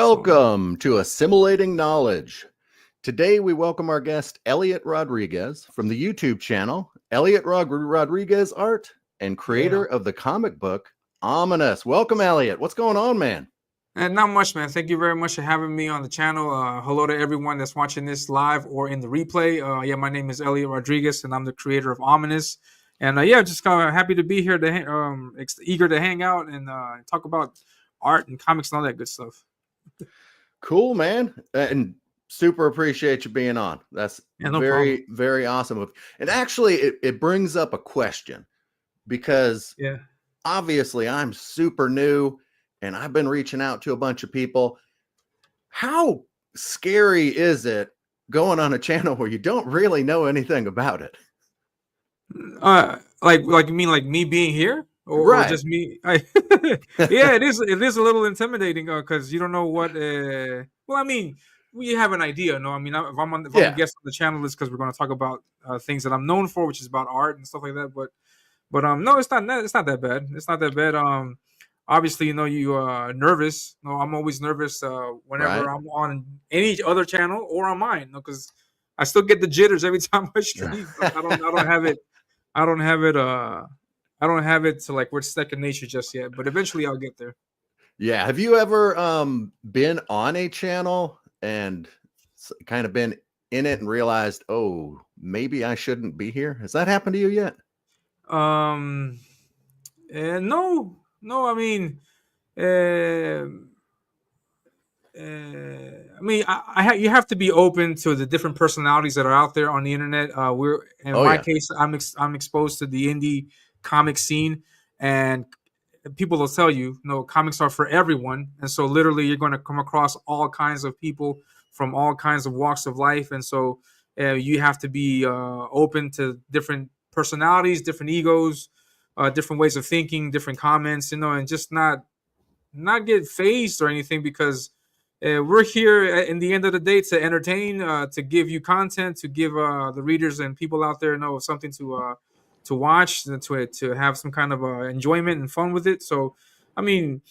Welcome to Assimilating Knowledge. Today we welcome our guest Elliot Rodriguez from the YouTube channel Elliot Rodriguez Art and creator of the comic book OMINUS. Welcome, Elliot. What's going on, man? And not much, man. Thank you very much for having me on the channel. Hello to everyone that's watching this live or in the replay. My name is Elliot Rodriguez, and I'm the creator of OMINUS. And just kind of happy to be here, eager to hang out and talk about art and comics and all that good stuff. Cool, man. And super appreciate you being on. That's very, very awesome. And actually, it brings up a question because obviously I'm super new and I've been reaching out to a bunch of people. How scary is it going on a channel where you don't really know anything about it? Like you mean like me being here? Or just me? Yeah, it is a little intimidating because you don't know what. Well, I mean, we have an idea, no? I mean, if I'm a guest on the channel, it's because we're going to talk about things that I'm known for, which is about art and stuff like that. But no, it's not that bad. It's not that bad. Obviously, you are nervous. No, I'm always nervous whenever I'm on any other channel or on mine, because I still get the jitters every time I stream. I don't have it. I don't have it to like where it's second nature just yet, but eventually I'll get there. Yeah. Have you ever been on a channel and kind of been in it and realized, oh, maybe I shouldn't be here? Has that happened to you yet? No. I mean, you have to be open to the different personalities that are out there on the internet. In my case, I'm exposed to the indie comic scene, and people will tell you, comics are for everyone. And so literally you're going to come across all kinds of people from all kinds of walks of life. And so you have to be open to different personalities, different egos, different ways of thinking, different comments, and just not get fazed or anything, because we're here in the end of the day to entertain, to give you content, to give the readers and people out there something to watch, to have some kind of enjoyment and fun with it. So, I mean,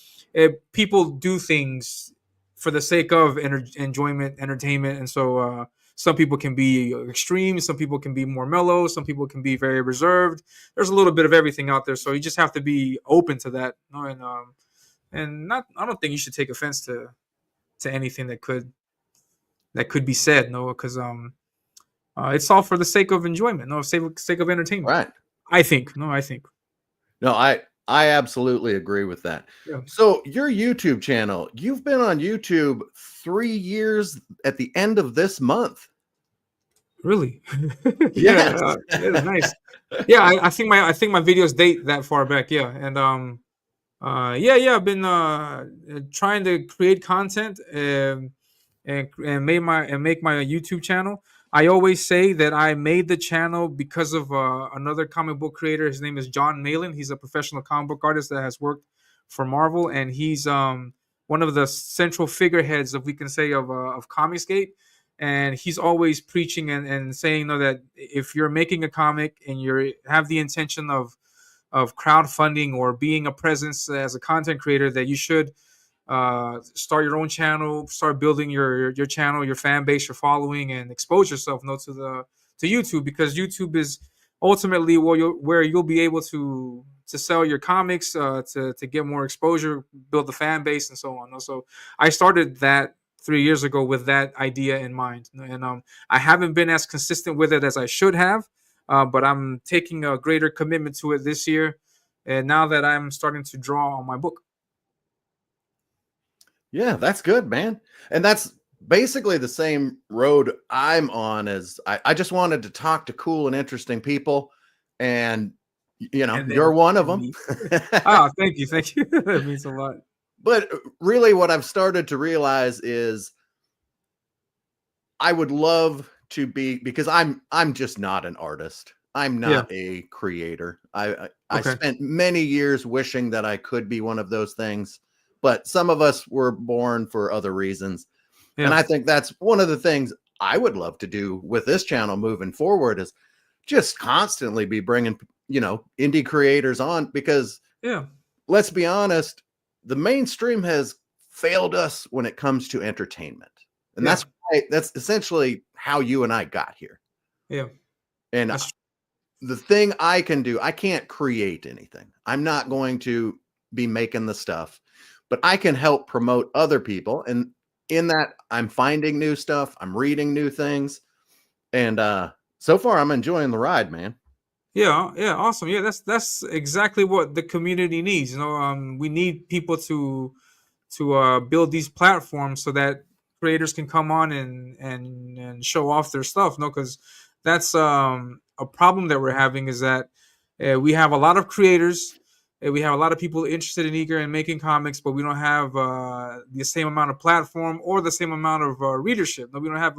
people do things for the sake of enjoyment, entertainment. And so some people can be extreme. Some people can be more mellow. Some people can be very reserved. There's a little bit of everything out there. So you just have to be open to that. And I don't think you should take offense to anything that could be said. Because it's all for the sake of enjoyment. Sake of entertainment. Right. I think. No, I absolutely agree with that. Yeah. So your YouTube channel, you've been on YouTube 3 years at the end of this month. Really? Yes. Nice. Yeah, I think my videos date that far back. Yeah. And I've been trying to create content and make my YouTube channel. I always say that I made the channel because of another comic book creator. His name is John Malin. He's a professional comic book artist that has worked for Marvel, and he's one of the central figureheads, if we can say, of Comicsgate. And he's always preaching and saying that if you're making a comic and you have the intention of crowdfunding or being a presence as a content creator, that you should start your own channel, start building your channel, your fan base, your following, and expose yourself to YouTube, because YouTube is ultimately where you'll be able to sell your comics, to get more exposure, build the fan base, and so on. So I started that 3 years ago with that idea in mind, and I haven't been as consistent with it as I should have, but I'm taking a greater commitment to it this year, and now that I'm starting to draw on my book. Yeah, that's good, man. And that's basically the same road I'm on. As I just wanted to talk to cool and interesting people, and you're one of them. Thank you. That means a lot. But really what I've started to realize is I would love to be, because I'm just not an artist. I'm not a creator. I spent many years wishing that I could be one of those things. But some of us were born for other reasons. Yeah. And I think that's one of the things I would love to do with this channel moving forward, is just constantly be bringing, indie creators on, because let's be honest, the mainstream has failed us when it comes to entertainment. And that's essentially how you and I got here. Yeah. And the thing I can do, I can't create anything. I'm not going to be making the stuff, but I can help promote other people. And in that, I'm finding new stuff. I'm reading new things. And so far, I'm enjoying the ride, man. Yeah, awesome. Yeah, that's exactly what the community needs. You know, we need people to build these platforms so that creators can come on and show off their stuff. No, because that's a problem that we're having is that we have a lot of creators. We have a lot of people interested and eager in making comics, but we don't have the same amount of platform or the same amount of readership. No, we don't have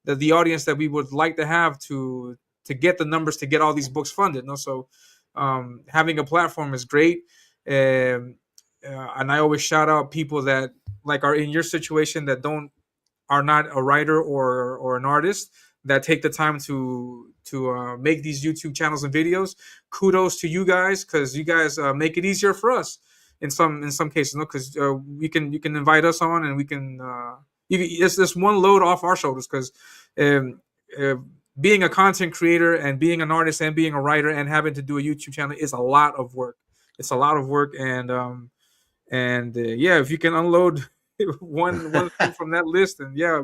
the audience that we would like to have to get the numbers to get all these books funded. No, so having a platform is great. And I always shout out people that like are in your situation that are not a writer or an artist that take the time to make these YouTube channels and videos. Kudos to you guys because you guys make it easier for us in some cases. No, because you can invite us on and we can. It's this one load off our shoulders because being a content creator and being an artist and being a writer and having to do a YouTube channel is a lot of work. It's a lot of work and yeah, if you can unload one thing from that list, and yeah,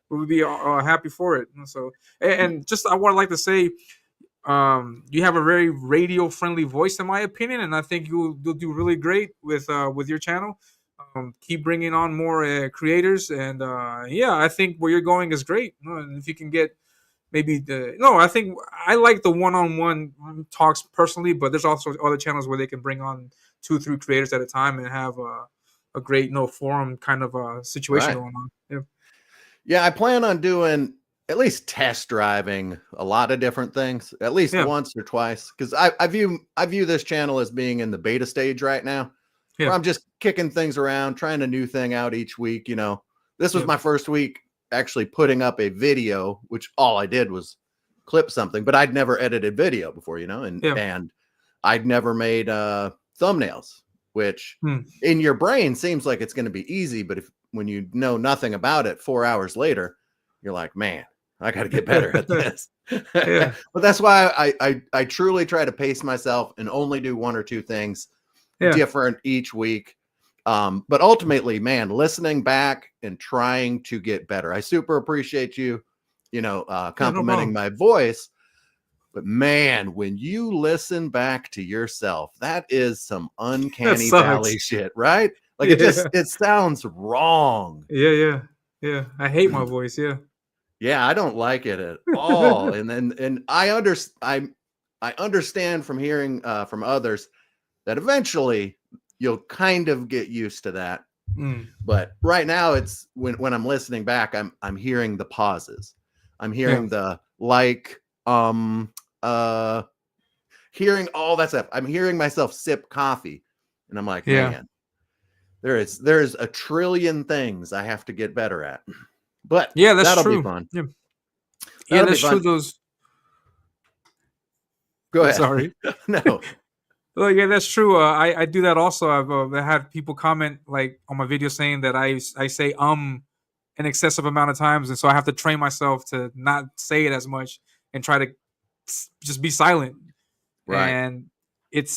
we would be happy for it. So, and just I would like to say, you have a very radio friendly voice, in my opinion, and I think you'll do really great with your channel. Keep bringing on more creators, and yeah, I think where you're going is great. And if you can get maybe I think I like the one-on-one talks personally, but there's also other channels where they can bring on 2-3 creators at a time and have a great forum kind of situation going on. Yeah, I plan on doing at least test driving a lot of different things, at least once or twice, because I view this channel as being in the beta stage right now. Where I'm just kicking things around, trying a new thing out each week. You know, this was my first week actually putting up a video, which all I did was clip something, but I'd never edited video before, you know, and I'd never made thumbnails, which in your brain seems like it's going to be easy, but when you know nothing about it 4 hours later, you're like, man, I got to get better at this. But that's why I truly try to pace myself and only do 1 or 2 things different each week. But ultimately, man, listening back and trying to get better. I super appreciate you, complimenting my voice. But man, when you listen back to yourself, that is some uncanny valley shit, right? Like it sounds wrong. Yeah. I hate my voice. Yeah, I don't like it at all. and I understand from hearing from others that eventually you'll kind of get used to that. But right now it's when I'm listening back, I'm hearing the pauses. I'm hearing the hearing all that stuff. I'm hearing myself sip coffee and I'm like, man, there's a trillion things I have to get better at. But that's that'll true. be fun. Yeah, that's true. Those. Go ahead. Sorry. No. Well, yeah, that's true. I do that also. I've had people comment like on my video saying that I say an excessive amount of times, and so I have to train myself to not say it as much and try to just be silent. Right. And it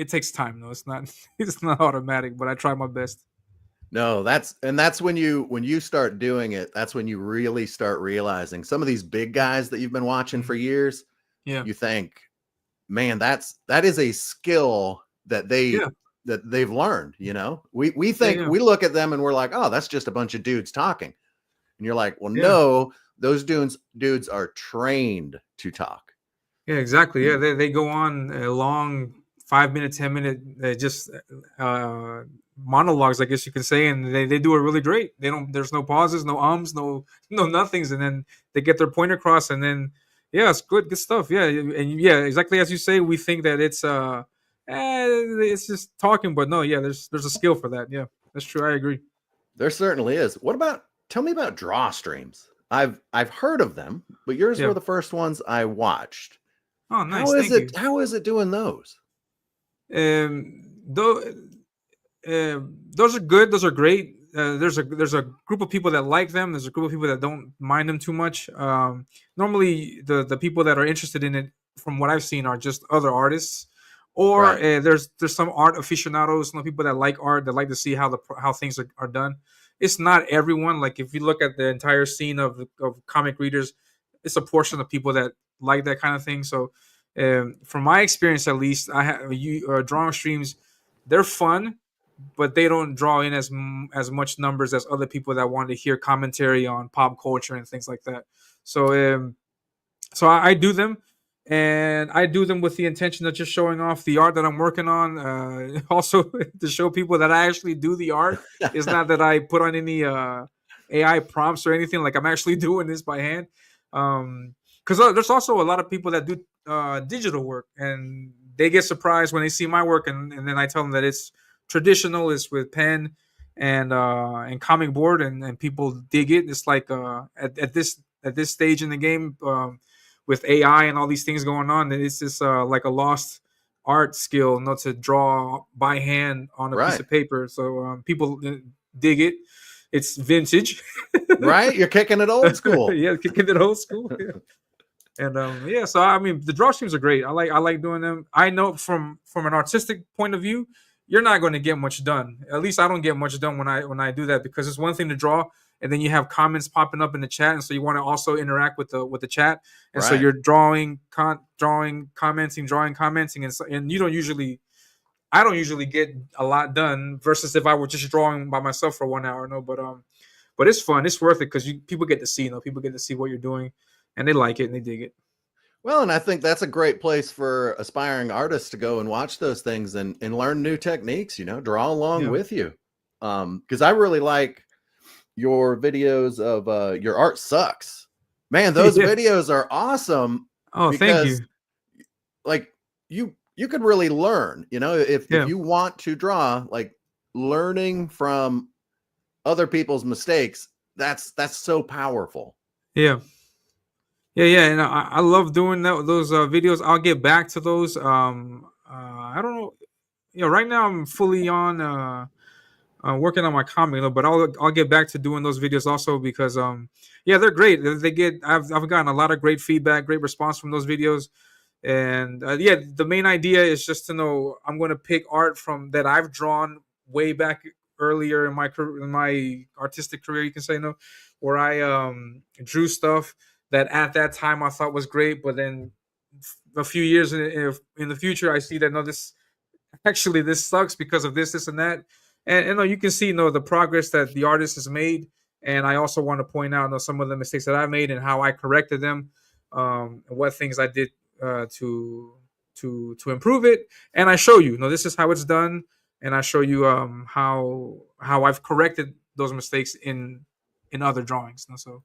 takes time though. It's not automatic, but I try my best. No, that's when you start doing it, that's when you really start realizing some of these big guys that you've been watching for years. Yeah. You think, man, that is a skill that they've learned. You know, we think we look at them and we're like, oh, that's just a bunch of dudes talking. And you're like, well, no, those dudes are trained to talk. Yeah, exactly. Yeah, they go on a long 5-minute, 10-minute, just monologues, I guess you could say, and they do it really great. There's no pauses, no ums, no nothings, and then they get their point across, and then it's good stuff. Yeah, and exactly as you say, we think that it's just talking, but no, there's a skill for that. Yeah, that's true. I agree. There certainly is. Tell me about draw streams. I've heard of them, but yours were the first ones I watched. Oh, nice. How is it doing those? Though those are good. Those are great. There's a group of people that like them. There's a group of people that don't mind them too much. Normally, the people that are interested in it, from what I've seen, are just other artists, or Right. there's some art aficionados, some people that like art, that like to see how things are done. It's not everyone. Like if you look at the entire scene of comic readers, it's a portion of people that like that kind of thing. So, from my experience, at least, I have drawing streams. They're fun, but they don't draw in as much numbers as other people that want to hear commentary on pop culture and things like that. So I do them, and I do them with the intention of just showing off the art that I'm working on. Also, to show people that I actually do the art. It's not that I put on any AI prompts or anything. Like I'm actually doing this by hand. Because there's also a lot of people that do digital work, and they get surprised when they see my work, and then I tell them that it's traditional, it's with pen and comic board, and people dig it. It's like at this stage in the game, with AI and all these things going on, it's just like a lost art skill, not to draw by hand on a piece Right. of paper. So people dig it. It's vintage. Right. You're kicking it old school. Yeah, kicking it old school. Yeah. And yeah, so I mean, the draw streams are great. I like doing them. I know from an artistic point of view, you're not going to get much done. At least I don't get much done when I do that, because it's one thing to draw, and then you have comments popping up in the chat, and so you want to also interact with the chat, and so Right. you're drawing, commenting, and and you don't usually. I don't usually get a lot done versus if I were just drawing by myself for 1 hour. No, but it's fun. It's worth it because people get to see. People get to see what you're doing, and they like it and they dig it. Well, and I think that's a great place for aspiring artists to go and watch those things and learn new techniques, draw along Yeah. with you. Because I really like your videos of your art sucks. Man, those Yeah. videos are awesome Oh, thank you. because like you could really learn, if Yeah. you want to draw, like learning from other people's mistakes, that's so powerful. Yeah. Yeah. And I love doing those videos. I'll get back to those. I don't know. Right now I'm fully on working on my comic, but I'll get back to doing those videos also because yeah, they're great. I've gotten a lot of great feedback, great response from those videos. And yeah, the main idea is just to know I'm going to pick art from that I've drawn way back earlier in my artistic career, you can say, where I drew stuff that at that time I thought was great, but then a few years in the future I see that no, this sucks because of this and that. And you can see the progress that the artist has made. And I also want to point out some of the mistakes that I made and how I corrected them, and what things I did to improve it. And I show you, this is how it's done, and I show you how I've corrected those mistakes in other drawings. So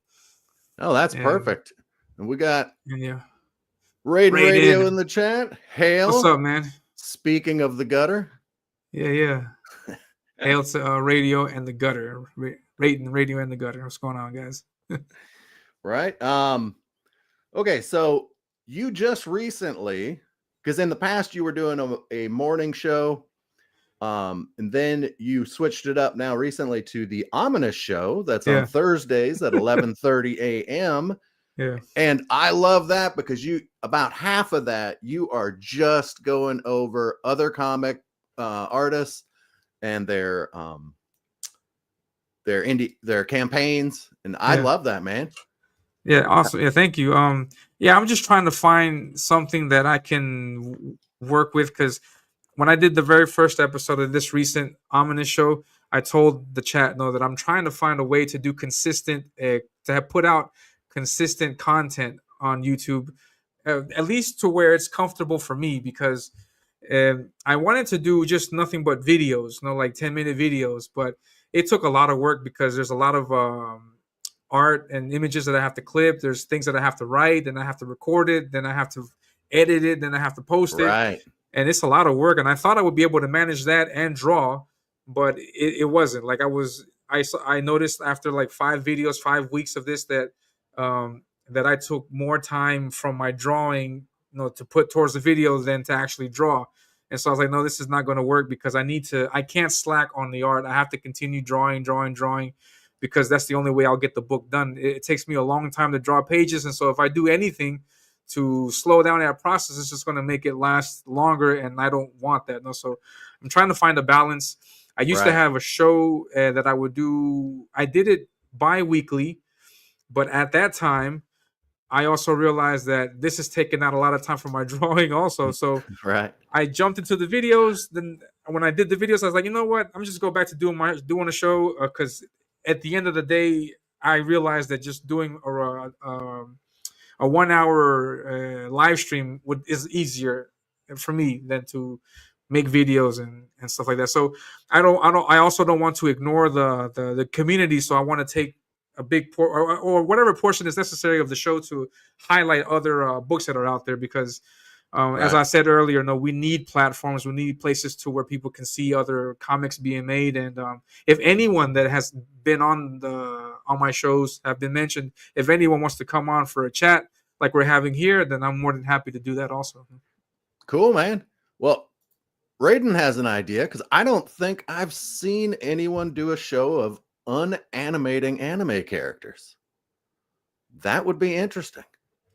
Oh, that's and, perfect. And we got and yeah, Raiden Radio in Raiden, the chat. what's Hail. up, man? Speaking of the gutter. Yeah. Hail to Radio and the Gutter. Raiden, Radio and the Gutter. What's going on, guys? Right. Okay, so you just recently, because in the past you were doing a morning show, and then you switched it up now recently to the OMINUS show that's on Yeah. Thursdays at 11:30 a.m. Yeah. And I love that because about half of that you are just going over other comic artists and their campaigns, and I love that, man. Yeah, awesome. Yeah, thank you. Yeah, I'm just trying to find something that I can work with, because when I did the very first episode of this recent Ominous show, I told the chat that I'm trying to find a way to do consistent, to have put out consistent content on YouTube, at least to where it's comfortable for me, because I wanted to do just nothing but videos, like 10-minute videos, but it took a lot of work because there's a lot of art and images that I have to clip. There's things that I have to write, then I have to record it, then I have to edit it, then I have to post it, Right. and it's a lot of work. And I thought I would be able to manage that and draw, but it wasn't. Like I noticed after like 5 videos, 5 weeks of this, that that I took more time from my drawing, to put towards the video than to actually draw. And so I was like, no, this is not going to work because I can't slack on the art. I have to continue drawing, because that's the only way I'll get the book done. It takes me a long time to draw pages. And so if I do anything to slow down that process, it's just going to make it last longer. And I don't want that. No, so I'm trying to find a balance. I used to have a show that I would do. I did it bi-weekly, but at that time, I also realized that this is taking out a lot of time from my drawing also. So I jumped into the videos. Then when I did the videos, I was like, you know what? I'm just go back to doing a show, because at the end of the day, I realized that just doing a 1 hour live stream is easier for me than to make videos and stuff like that. So I also don't want to ignore the community. So I want to take a big or whatever portion is necessary of the show to highlight other books that are out there, because as I said earlier, no, we need platforms, we need places to where people can see other comics being made. And if anyone that has been on my shows have been mentioned, if anyone wants to come on for a chat like we're having here, then I'm more than happy to do that also. Cool, man. Well, Raiden has an idea, because I don't think I've seen anyone do a show of unanimating anime characters. That would be interesting.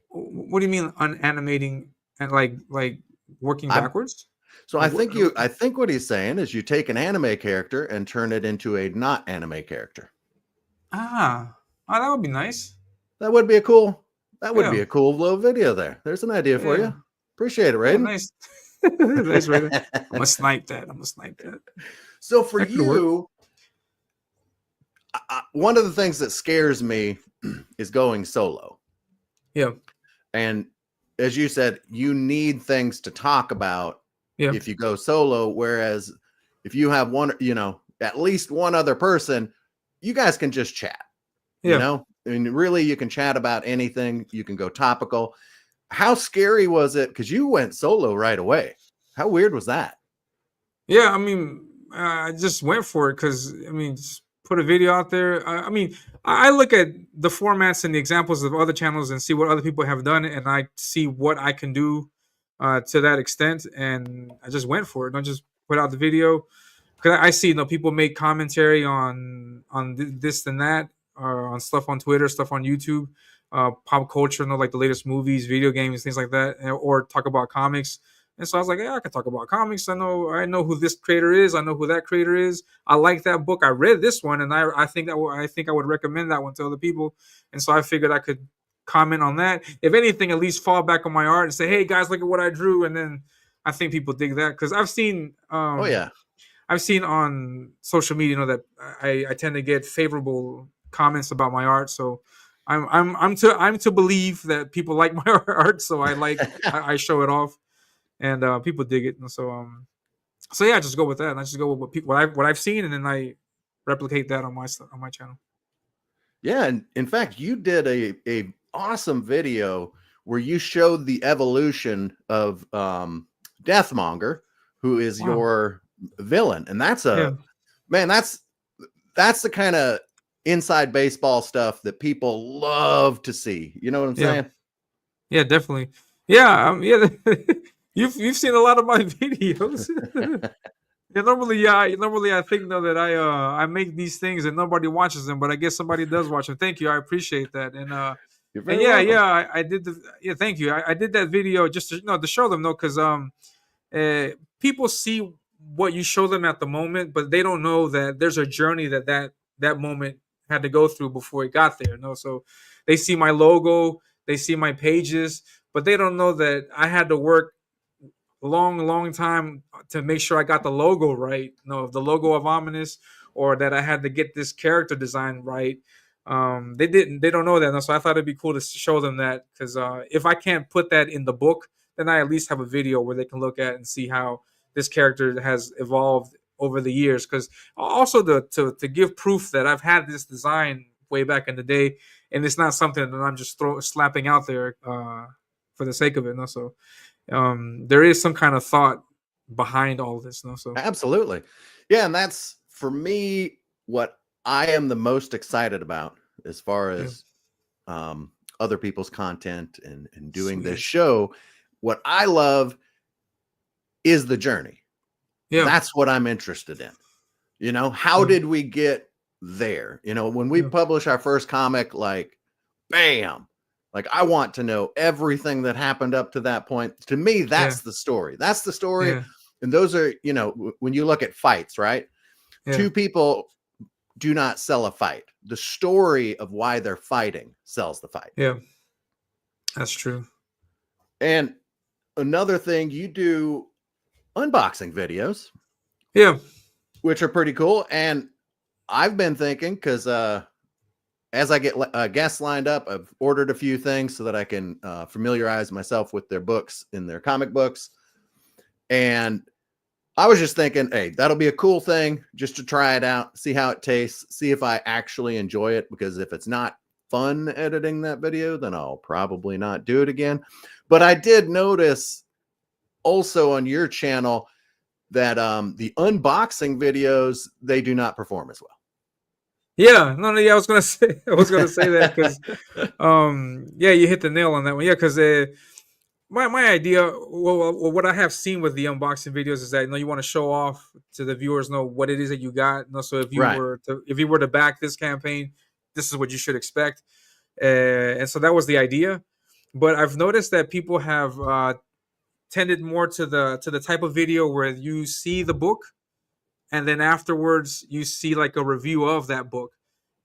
What do you mean unanimating, and like working backwards? So I think what he's saying is you take an anime character and turn it into a not anime character. That would be nice. That would be a cool little video there. There's an idea for you. Appreciate it, Raiden. Nice. Nice, Raiden. I'm gonna snipe that. So for you, one of the things that scares me is going solo. Yeah. And as you said, you need things to talk about if you go solo. Whereas if you have at least one other person, you guys can just chat. And really you can chat about anything. You can go topical. How scary was it? Because you went solo right away. How weird was that? Yeah, I mean, I just went for it because, just put a video out there. I look at the formats and the examples of other channels and see what other people have done, and I see what I can do to that extent, and I just went for it. Don't just put out the video, because I see people make commentary on this and that, on stuff on Twitter, stuff on YouTube, pop culture, like the latest movies, video games, things like that, or talk about comics. And so I was like, yeah, I can talk about comics. I know who this creator is. I know who that creator is. I like that book. I read this one, and I think I would recommend that one to other people. And so I figured I could comment on that. If anything, at least fall back on my art and say, hey guys, look at what I drew. And then I think people dig that, because I've seen I've seen on social media that I tend to get favorable comments about my art. So I'm to believe that people like my art. So I show it off. And people dig it, and so yeah, I just go with that, and I just go with what I've seen, and then I replicate that on my channel. Yeah, and in fact, you did a awesome video where you showed the evolution of Deathmonger, who is your villain, and that's that's the kind of inside baseball stuff that people love to see. You know what I'm saying? Yeah, definitely. Yeah, You've seen a lot of my videos. Normally I think that I make these things and nobody watches them, but I guess somebody does watch them. Thank you, I appreciate that. And I did thank you. I did that video just to show them, because people see what you show them at the moment, but they don't know that there's a journey that moment had to go through before it got there. So they see my logo, they see my pages, but they don't know that I had to work long time to make sure I got the logo right. The logo of OMINUS, or that I had to get this character design right. They don't know that. So I thought it'd be cool to show them that, because if I can't put that in the book, then I at least have a video where they can look at and see how this character has evolved over the years. Because also to give proof that I've had this design way back in the day, and it's not something that I'm just slapping out there for the sake of it. So there is some kind of thought behind all this. So absolutely. Yeah, and that's, for me, what I am the most excited about as far as other people's content and doing this show. What I love is the journey. Yeah. That's what I'm interested in. You know, how did we get there? You know, when we publish our first comic, like, bam, like I want to know everything that happened up to that point. To me, that's the story. That's the story. And those are, you know, when you look at fights, right? Two people do not sell a fight. The story of why they're fighting sells the fight. Yeah. That's true. And another thing, you do unboxing videos. Yeah. Which are pretty cool. And I've been thinking, because as I get guests lined up, I've ordered a few things so that I can familiarize myself with their books in their comic books. And I was just thinking, hey, that'll be a cool thing just to try it out, see how it tastes, see if I actually enjoy it. Because if it's not fun editing that video, then I'll probably not do it again. But I did notice also on your channel that the unboxing videos, they do not perform as well. Yeah, I was gonna say that because you hit the nail on that one. Yeah, because my idea, well, what I have seen with the unboxing videos is that, you know, you want to show off to the viewers, know what it is that you got. You know, so if you were to back this campaign, this is what you should expect. And so that was the idea. But I've noticed that people have tended more to the type of video where you see the book, and then afterwards you see like a review of that book.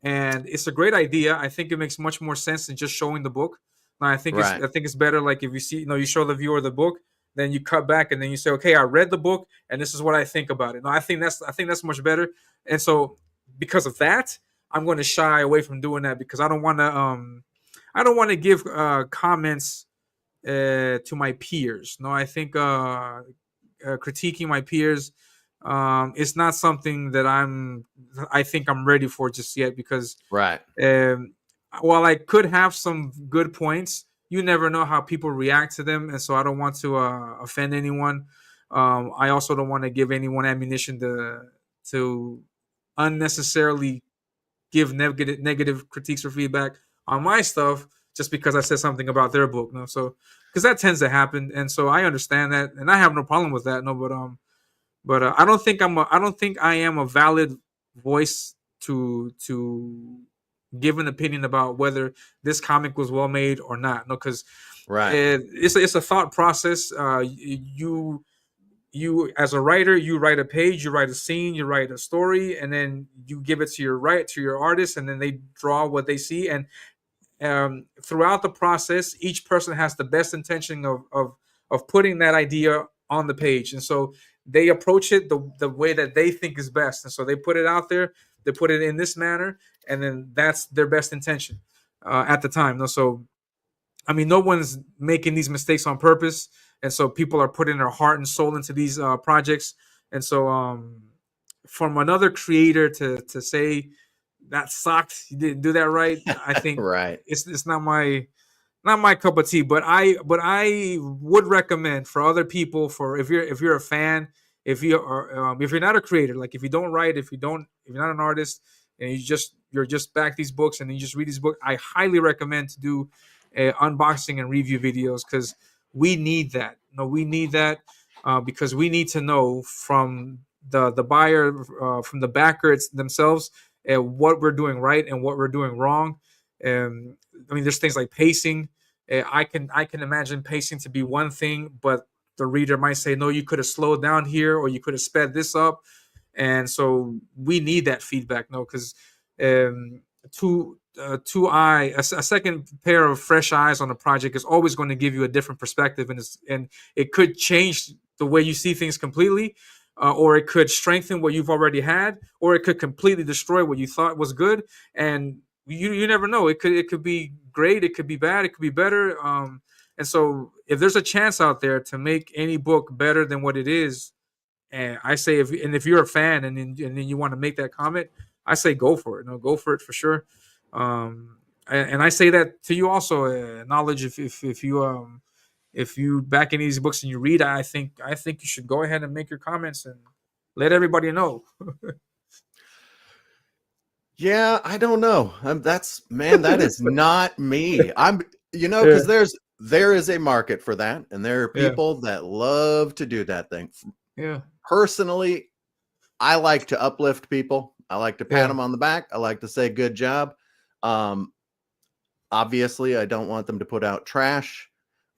And it's a great idea. I think it makes much more sense than just showing the book. Now, I think it's better, like, if you see, you know, you show the viewer the book, then you cut back and then you say, okay, I read the book and this is what I think about it. No, I think that's much better. And so because of that, I'm going to shy away from doing that, because I don't want to give comments to my peers. No, I think critiquing my peers, it's not something that I think I'm ready for just yet, because while I could have some good points, you never know how people react to them, and so I don't want to offend anyone. I also don't want to give anyone ammunition to unnecessarily give negative critiques or feedback on my stuff just because I said something about their book. No, so because that tends to happen, and so I understand that, and I have no problem with that. No, but I don't think I am a valid voice to give an opinion about whether this comic was well made or not. No, because it's a thought process. You as a writer, you write a page, you write a scene, you write a story, and then you give it to your artist, and then they draw what they see. And throughout the process, each person has the best intention of putting that idea on the page, and so they approach it the way that they think is best, and so they put it out there, they put it in this manner, and then that's their best intention at the time. So I mean, no one's making these mistakes on purpose, and so people are putting their heart and soul into these projects. And so from another creator to say that sucked, you didn't do that right, I think it's not my cup of tea. But I would recommend for other people, for if you're a fan, if you're not a creator, like if you don't write, if you're not an artist, and you're just back these books and you just read these books, I highly recommend to do unboxing and review videos, because we need that. No, we need that because we need to know from the buyer, from the backer themselves, what we're doing right and what we're doing wrong. I mean, there's things like pacing. I can imagine pacing to be one thing, but the reader might say, no, you could have slowed down here, or you could have sped this up. And so we need that feedback, no, because a second pair of fresh eyes on a project is always going to give you a different perspective, and it could change the way you see things completely, or it could strengthen what you've already had, or it could completely destroy what you thought was good. And you never know. It could be great, it could be bad, it could be better. And so if there's a chance out there to make any book better than what it is, and I say, if you're a fan and then you want to make that comment, I say go for it. No, go for it for sure. And I say that to you also, knowledge. If you back any of these books and you read, I think you should go ahead and make your comments and let everybody know. Yeah, I don't know. That is not me. Because there is a market for that, and there are Yeah. people that love to do that thing. Yeah. Personally, I like to uplift people. I like to pat Yeah. them on the back. I like to say good job. Obviously, I don't want them to put out trash.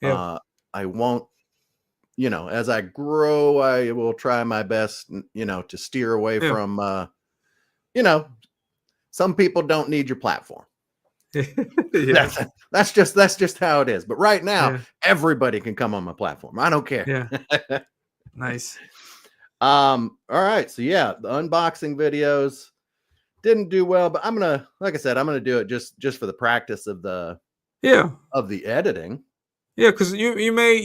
Yeah. I won't, as I grow, I will try my best, to steer away Yeah. from, some people don't need your platform. Yeah. That's just how it is. But right now, Yeah. everybody can come on my platform. I don't care. Yeah. Nice. All right. So yeah, the unboxing videos didn't do well, but like I said, I'm gonna do it just for the practice of the Yeah. editing. Yeah, because you may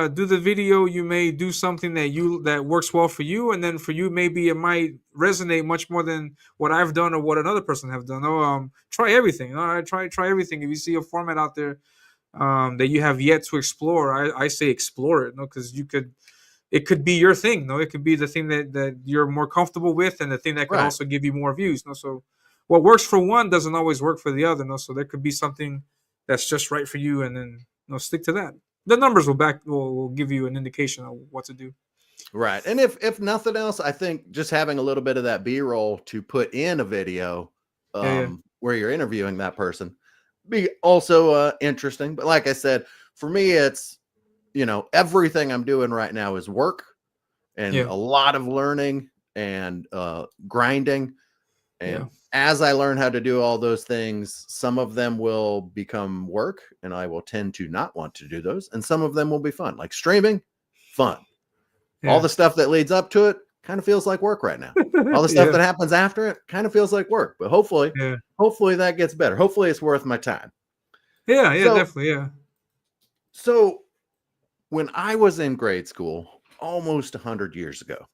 do the video, you may do something that works well for you, and then for you maybe it might resonate much more than what I've done or what another person have done. Try everything. Try everything. If you see a format out there that you have yet to explore, I say explore it. Because it could be your thing. No, it could be the thing that you're more comfortable with, and the thing that could Right. also give you more views. No, so what works for one doesn't always work for the other. No, so there could be something that's just right for you, and then stick to that. The numbers will give you an indication of what to do. Right. And if nothing else, I think just having a little bit of that B-roll to put in a video Yeah, where you're interviewing that person be also interesting. But like I said, for me, it's, everything I'm doing right now is work and yeah, a lot of learning and grinding. yeah, And as I learn how to do all those things, some of them will become work and I will tend to not want to do those. And some of them will be fun, like streaming, fun. All yeah, the stuff that leads up to it kind of feels like work right now. All the stuff yeah, that happens after it kind of feels like work. But hopefully, yeah, hopefully that gets better. Hopefully it's worth my time. yeah, yeah, So, definitely, yeah. so when I was in grade school, almost 100 years ago,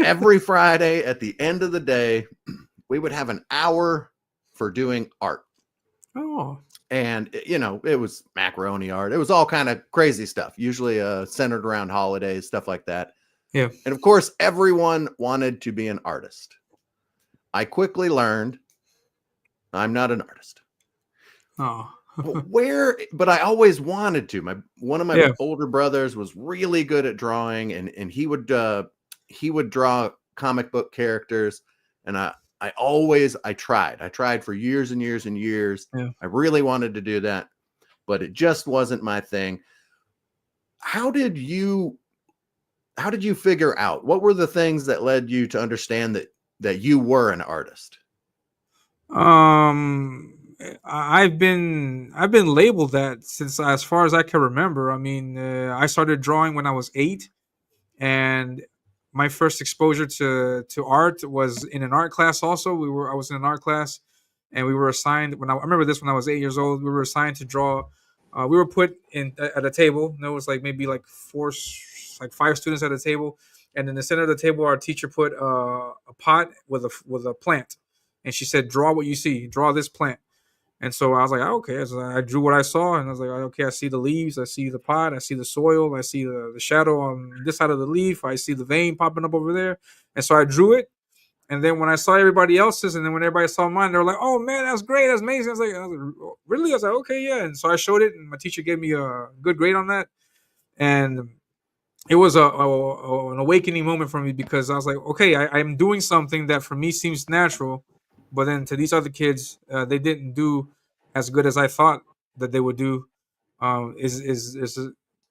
every Friday at the end of the day, we would have an hour for doing art. Oh, And it was macaroni art. It was all kind of crazy stuff, usually centered around holidays, stuff like that. yeah. And of course, everyone wanted to be an artist. I quickly learned I'm not an artist. Oh, But I always wanted to. One of my yeah, older brothers was really good at drawing, and he would draw comic book characters, and I tried for years and years and years. yeah. I really wanted to do that, but it just wasn't my thing. How did you figure out, what were the things that led you to understand that you were an artist? I've been labeled that since as far as I can remember. I mean, I started drawing when I was 8, and my first exposure to art was in an art class. Also, I was in an art class, and we were assigned I remember this when I was 8 years old. We were assigned to draw. We were put in at a table. There was like maybe like like 5 students at a table, and in the center of the table, our teacher put a pot with a plant, and she said, "Draw what you see. Draw this plant." And so I was like, oh, okay. So I drew what I saw, and I was like, okay, I see the leaves, I see the pot, I see the soil, I see the shadow on this side of the leaf, I see the vein popping up over there. And so I drew it. And then when I saw everybody else's, and then when everybody saw mine, they were like, "Oh man, that's great, that's amazing." I was like, "Really?" I was like, "Okay, yeah." And so I showed it, and my teacher gave me a good grade on that. And it was an awakening moment for me, because I was like, okay, I'm doing something that for me seems natural, but then to these other kids, they didn't do as good as I thought that they would do. Is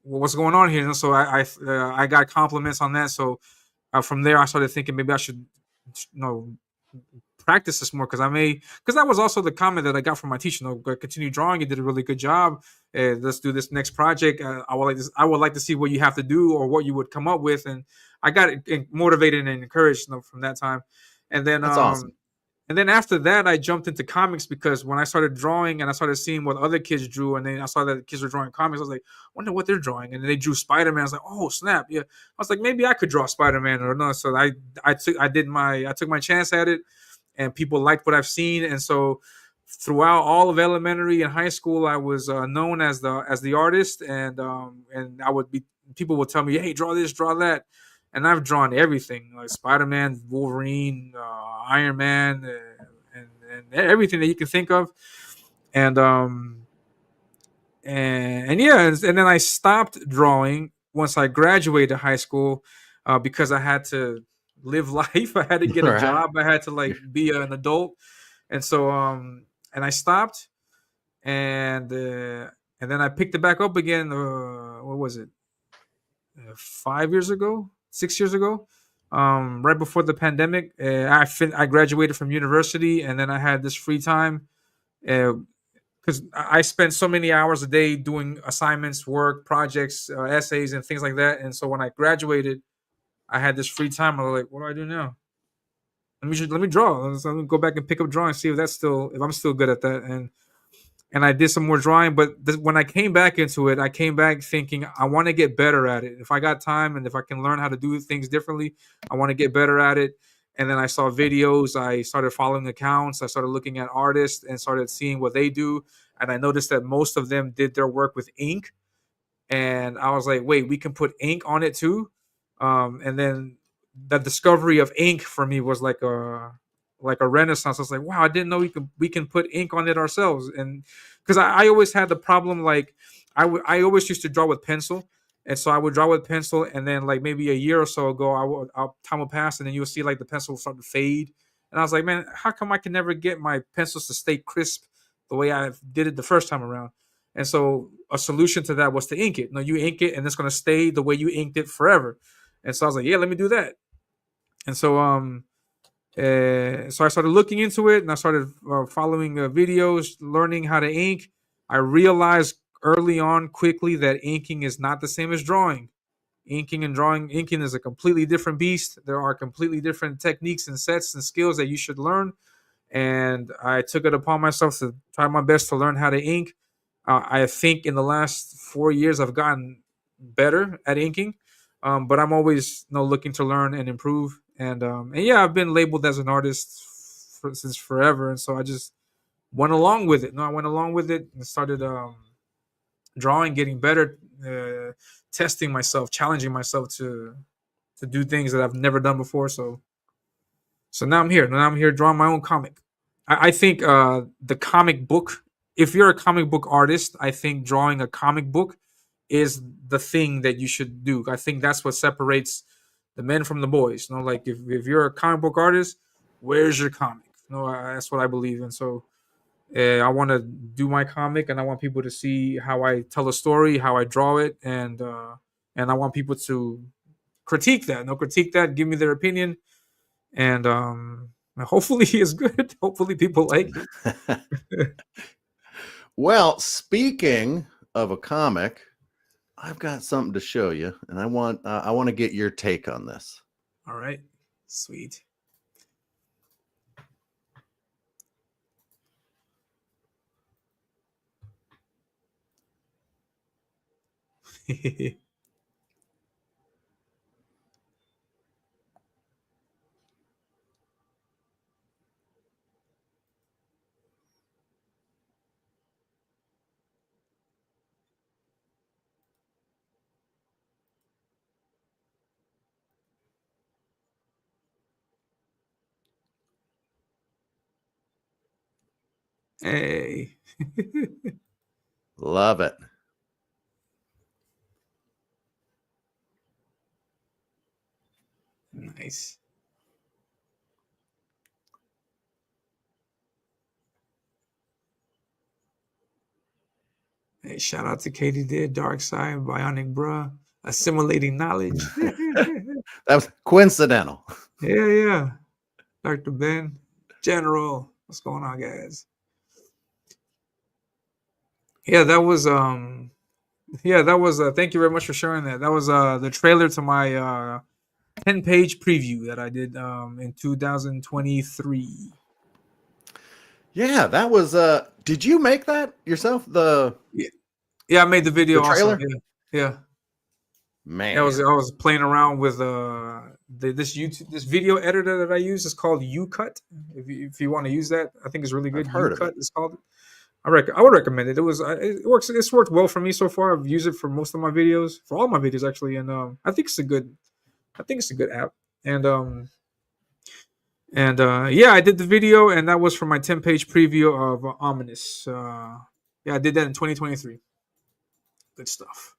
what's going on here? And so I got compliments on that. So from there, I started thinking maybe I should, practice this more, because that was also the comment that I got from my teacher. Continue drawing. You did a really good job. Let's do this next project. I would like to see what you have to do or what you would come up with. And I got motivated and encouraged, from that time. And then That's awesome. and then after that, I jumped into comics, because when I started drawing and I started seeing what other kids drew, and then I saw that kids were drawing comics, I was like, I wonder what they're drawing. And then they drew Spider-Man. I was like, oh snap, yeah. I was like, maybe I could draw Spider-Man or no. So I took my chance at it, and people liked what I've seen. And so throughout all of elementary and high school, I was known as the artist, and people would tell me, hey, draw this, draw that. And I've drawn everything, like Spider-Man, Wolverine, Iron Man, and everything that you can think of. And and then I stopped drawing once I graduated high school, because I had to live life. I had to get a Right. job. I had to like be an adult, and so and I stopped, and uh, and then I picked it back up again. What was it? 5 years ago, 6 years ago, right before the pandemic. I graduated from university, and then I had this free time. Because I spent so many hours a day doing assignments, work, projects, essays, and things like that. And so when I graduated, I had this free time. I was like, "What do I do now? Let me draw. Let me go back and pick up drawing, see if I'm still good at that." And I did some more drawing. But when I came back into it, I came back thinking I want to get better at it. If I got time and if I can learn how to do things differently, I want to get better at it. And then I saw videos. I started following accounts. I started looking at artists and started seeing what they do. And I noticed that most of them did their work with ink. And I was like, wait, we can put ink on it too. And then the discovery of ink for me was like a renaissance. I was like, wow, I didn't know we can put ink on it ourselves. And because I always had the problem, like I always used to draw with pencil, and so I would draw with pencil, and then like maybe a year or so ago, time would pass, and then you'll see like the pencil start to fade, and I was like, man, how come I can never get my pencils to stay crisp the way I did it the first time around? And so a solution to that was to ink it. No, you ink it, and it's gonna stay the way you inked it forever. And so I was like, yeah, let me do that. And so I started looking into it, and I started following videos, learning how to ink. I realized early on quickly that inking is not the same as drawing. Inking is a completely different beast. There are completely different techniques and sets and skills that you should learn. And I took it upon myself to try my best to learn how to ink. I think in the last 4 years I've gotten better at inking, but I'm always looking to learn and improve. And yeah, I've been labeled as an artist since forever, and so I just went along with it. No, I went along with it and started drawing, getting better, testing myself, challenging myself to do things that I've never done before. So now I'm here. Now I'm here drawing my own comic. I think the comic book. If you're a comic book artist, I think drawing a comic book is the thing that you should do. I think that's what separates the men from the boys. Like if you're a comic book artist, where's your comic? That's what I believe in. So I want to do my comic, and I want people to see how I tell a story, how I draw it, and I want people to critique that. Critique that, give me their opinion, and hopefully it's good. Hopefully people like it. Well, speaking of a comic, I've got something to show you, and I want to get your take on this. All right, sweet. Hey. Love it. Nice. Hey, shout out to Katie Did, Dark Side, Bionic Bruh, Assimilating Knowledge. That was coincidental. Yeah. Dr. Ben, General. What's going on, guys? Yeah, that was thank you very much for sharing that. That was the trailer to my 10-page preview that I did in 2023. Yeah, that was did you make that yourself? Yeah, I made the video trailer? also. Yeah. Man. I was playing around with this video editor that I use. Is called UCut. If you want to use that, I think it's really good. I've heard of it. It's called. I would recommend it. It works. It's worked well for me so far. I've used it for most of my videos, for all my videos actually, and I think it's a good app. And yeah, I did the video, and that was for my 10-page preview of OMINUS. Yeah, I did that in 2023. good stuff.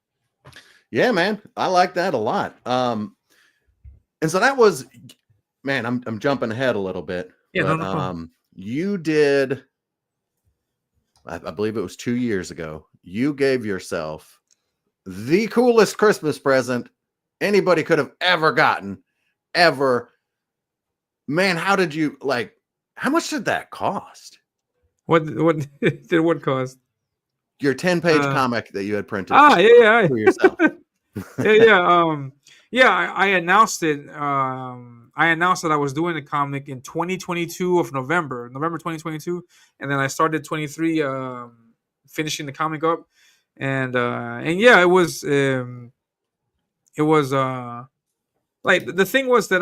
Yeah, man, I like that a lot. And so that was, man, I'm jumping ahead a little bit, Yeah, but no problem. you did, I believe it was 2 years ago, you gave yourself the coolest Christmas present anybody could have ever gotten, ever. Man, how did you, like, how much did that cost? What did what cost? Your 10-page comic that you had printed Yeah, for yourself. yeah. I announced it. I announced that I was doing the comic in 2022 of November 2022, and then I started 23, finishing the comic up, and yeah, it was like the thing was that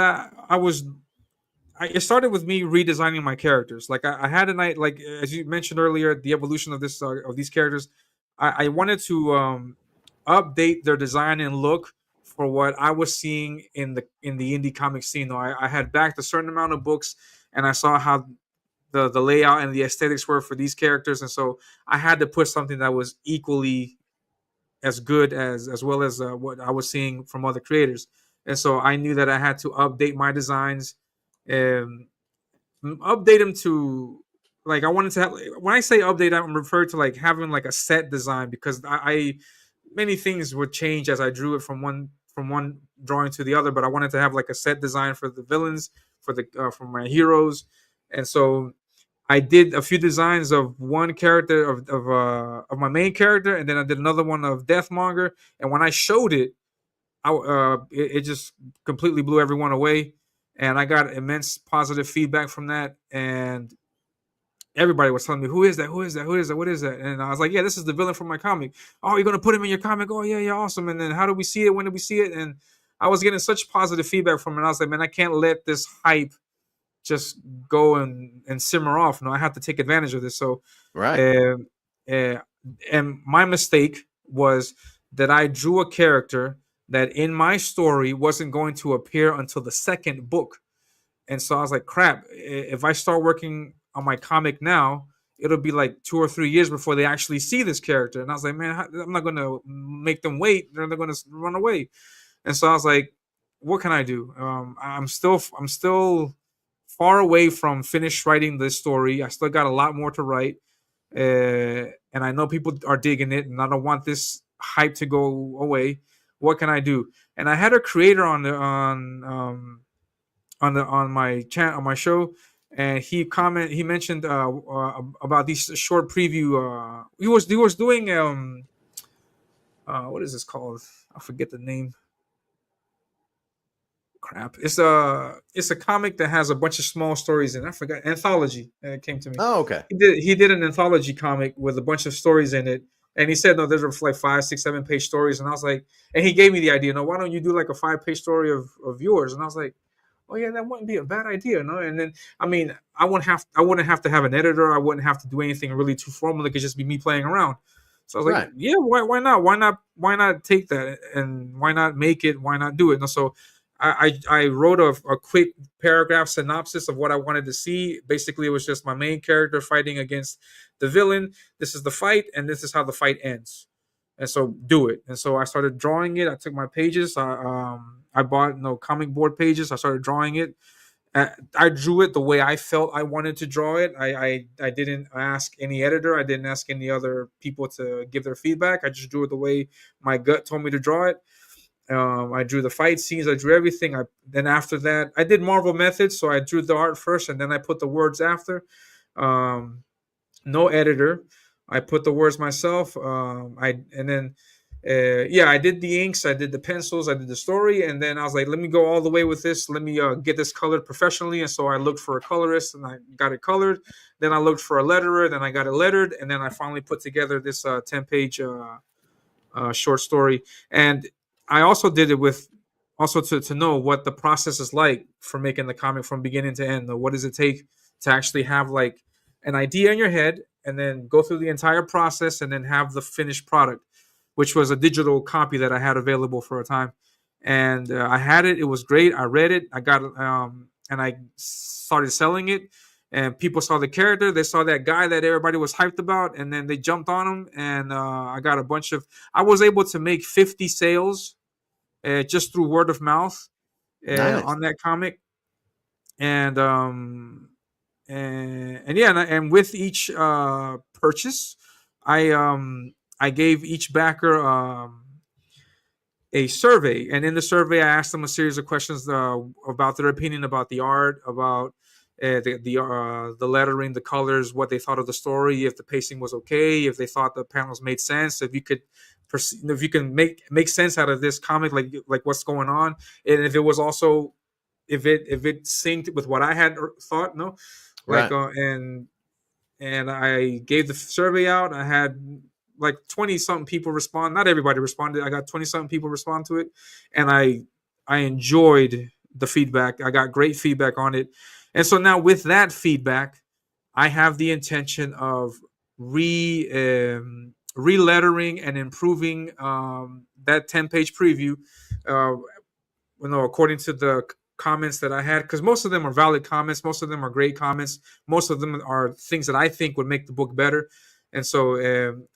it started with me redesigning my characters. Like I had a night, like as you mentioned earlier, the evolution of this of these characters. I wanted to update their design and look for what I was seeing in the indie comic scene. Though I had backed a certain amount of books, and I saw how the layout and the aesthetics were for these characters, and so I had to put something that was equally as good as well as what I was seeing from other creators. And so I knew that I had to update my designs and update them to, like, I wanted to have, when I say update, I'm referring to like having like a set design, because I many things would change as I drew it from one drawing to the other, but I wanted to have like a set design for the villains, for my heroes. And so I did a few designs of one character of my main character, and then I did another one of Deathmonger. And when I showed it, it just completely blew everyone away, and I got immense positive feedback from that. And everybody was telling me, "Who is that? Who is that? Who is that? What is that?" And I was like, "Yeah, this is the villain from my comic." "Oh, you're gonna put him in your comic?" "Oh, yeah, yeah, awesome." And then, "How do we see it? When did we see it?" And I was getting such positive feedback from it. And I was like, "Man, I can't let this hype just go and simmer off. No, I have to take advantage of this." So, Right. uh, uh, and my mistake was that I drew a character that in my story wasn't going to appear until the second book. And so I was like, crap, if I start working on my comic now, it'll be like 2 or 3 years before they actually see this character. And I was like, man, I'm not going to make them wait. They're going to run away. And so I was like, what can I do? I'm still far away from finished writing this story. I still got a lot more to write. And I know people are digging it, and I don't want this hype to go away. What can I do? And I had a creator on my channel, on my show, and he mentioned about these short preview. He was doing what is this called? I forget the name. Crap! It's a comic that has a bunch of small stories in it. I forgot, anthology. It came to me. Oh, okay. He did an anthology comic with a bunch of stories in it, and he said, no, there's like 5, 6, 7 page stories. And I was like, and he gave me the idea. No, why don't you do like a 5 page story of yours? And I was like, oh yeah, that wouldn't be a bad idea, no? And then, I mean, I wouldn't have to have an editor. I wouldn't have to do anything really too formal. It could just be me playing around. So I was like, Right. yeah, why not? Why not take that, and why not make it? Why not do it? And so I wrote a quick paragraph synopsis of what I wanted to see. Basically, it was just my main character fighting against the villain. This is the fight, and this is how the fight ends. And so do it. And so I started drawing it. I took my pages. I bought comic board pages. I started drawing it. I drew it the way I felt I wanted to draw it. I didn't ask any editor. I didn't ask any other people to give their feedback. I just drew it the way my gut told me to draw it. I drew the fight scenes. I drew everything. Then after that, I did Marvel methods. So I drew the art first, and then I put the words after. No editor. I put the words myself. I did the inks. I did the pencils. I did the story, and then I was like, let me go all the way with this. Let me get this colored professionally. And so I looked for a colorist, and I got it colored. Then I looked for a letterer. Then I got it lettered, and then I finally put together this 10-page short story. And I also did it with also to know what the process is like for making the comic from beginning to end. What does it take to actually have like an idea in your head, and then go through the entire process, and then have the finished product, which was a digital copy that I had available for a time. And I had it. It was great. I read it. I got and I started selling it. and people saw the character. They saw that guy that everybody was hyped about, and then they jumped on him. And I got a bunch of. I was able to make 50 sales just through word of mouth Nice. on that comic, and and yeah, and with each purchase, I gave each backer a survey, and in the survey, I asked them a series of questions about their opinion about the art, about the lettering, the colors, what they thought of the story, if the pacing was okay, if they thought the panels made sense, if you could if you can make sense out of this comic, like what's going on, and if it was also if it synced with what I had thought, no, like Right. and I gave the survey out. I had like 20 something people respond. Not everybody responded. I got 20 something people respond to it, and I enjoyed the feedback. I got great feedback on it, and so now with that feedback, I have the intention of relettering and improving that 10-page preview. Uh, according to the comments that I had, because most of them are valid comments, most of them are great comments, most of them are things that I think would make the book better. And so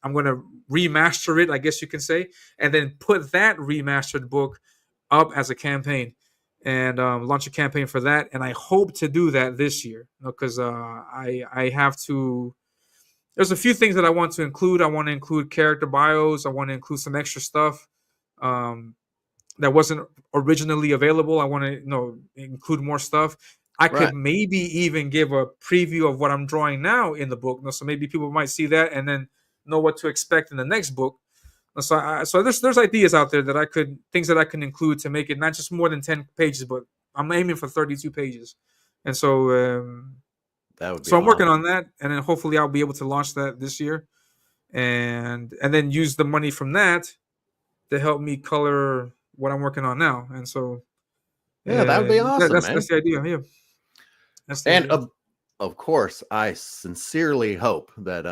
I'm going to remaster it, I guess you can say, and then put that remastered book up as a campaign and launch a campaign for that. And I hope to do that this year, because I have to. There's a few things that I want to include. I want to include character bios. I want to include some extra stuff. That wasn't originally available. I want to include more stuff. I could Right. maybe even give a preview of what I'm drawing now in the book. So maybe people might see that and then know what to expect in the next book. So there's ideas out there that things that I can include to make it not just more than 10 pages, but I'm aiming for 32 pages. And That would be so I'm working awesome. on that, and then hopefully I'll be able to launch that this year, and then use the money from that to help me color what I'm working on now. And so Yeah, that would be awesome, that's man. the idea. Yeah, that's the And idea. of course, I sincerely hope that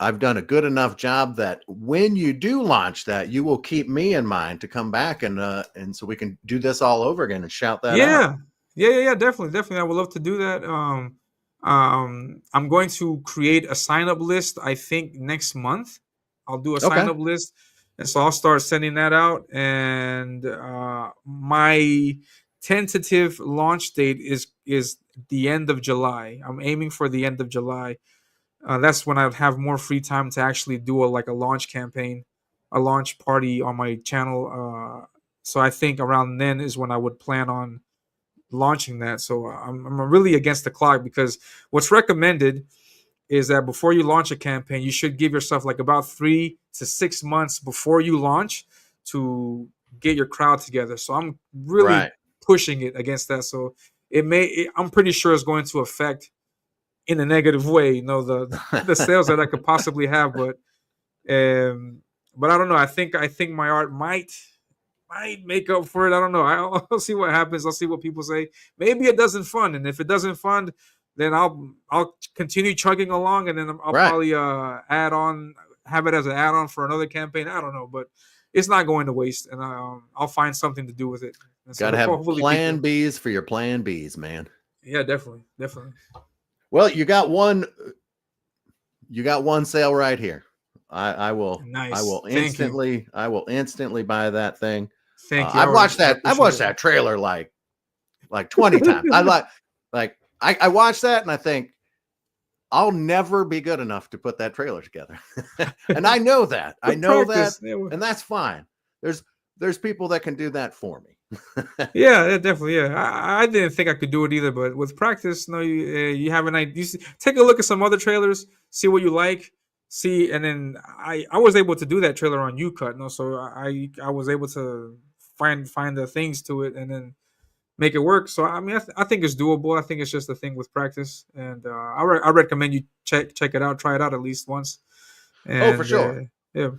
I've done a good enough job that when you do launch that, you will keep me in mind to come back and so we can do this all over again and shout that out. Yeah. Definitely. I would love to do that. I'm going to create a sign up list. I think next month I'll do a sign Okay. up list, and so I'll start sending that out. And my tentative launch date is the end of July. I'm aiming for the end of July. That's when I'd have more free time to actually do a launch campaign, a launch party on my channel. So I think around then is when I would plan on launching that. So I'm really against the clock, because what's recommended is that before you launch a campaign, you should give yourself like about 3 to 6 months before you launch to get your crowd together. So I'm really Right. pushing it against that. So I'm pretty sure it's going to affect in a negative way, the sales that I could possibly have. But I don't know. I think my art might make up for it. I don't know. I'll see what happens. I'll see what people say. Maybe it doesn't fund, and if it doesn't fund, then I'll continue chugging along, and then I'll Right. probably have it as an add on for another campaign. I don't know, but it's not going to waste, and I'll find something to do with it. And so Got to have hopefully plan people, Bs for your plan Bs, man. yeah, definitely. Well, you got one sale right here. I Nice. will Thank you. instantly buy that thing. Thank you. I've watched I that. I've appreciate watched it. that trailer like 20 times. I watch that and I think I'll never be good enough to put that trailer together. And I know that. I With know that, practice, yeah, and that's fine. There's people that can do that for me. yeah, definitely. Yeah, I didn't think I could do it either, but with practice, no, you have an idea. Take a look at some other trailers, see what you like, see, and then I was able to do that trailer on UCut, so I was able to find the things to it and then make it work. So I mean, I think it's doable. I think it's just a thing with practice, and I recommend you check it out, try it out at least once, Oh, for and sure. yeah,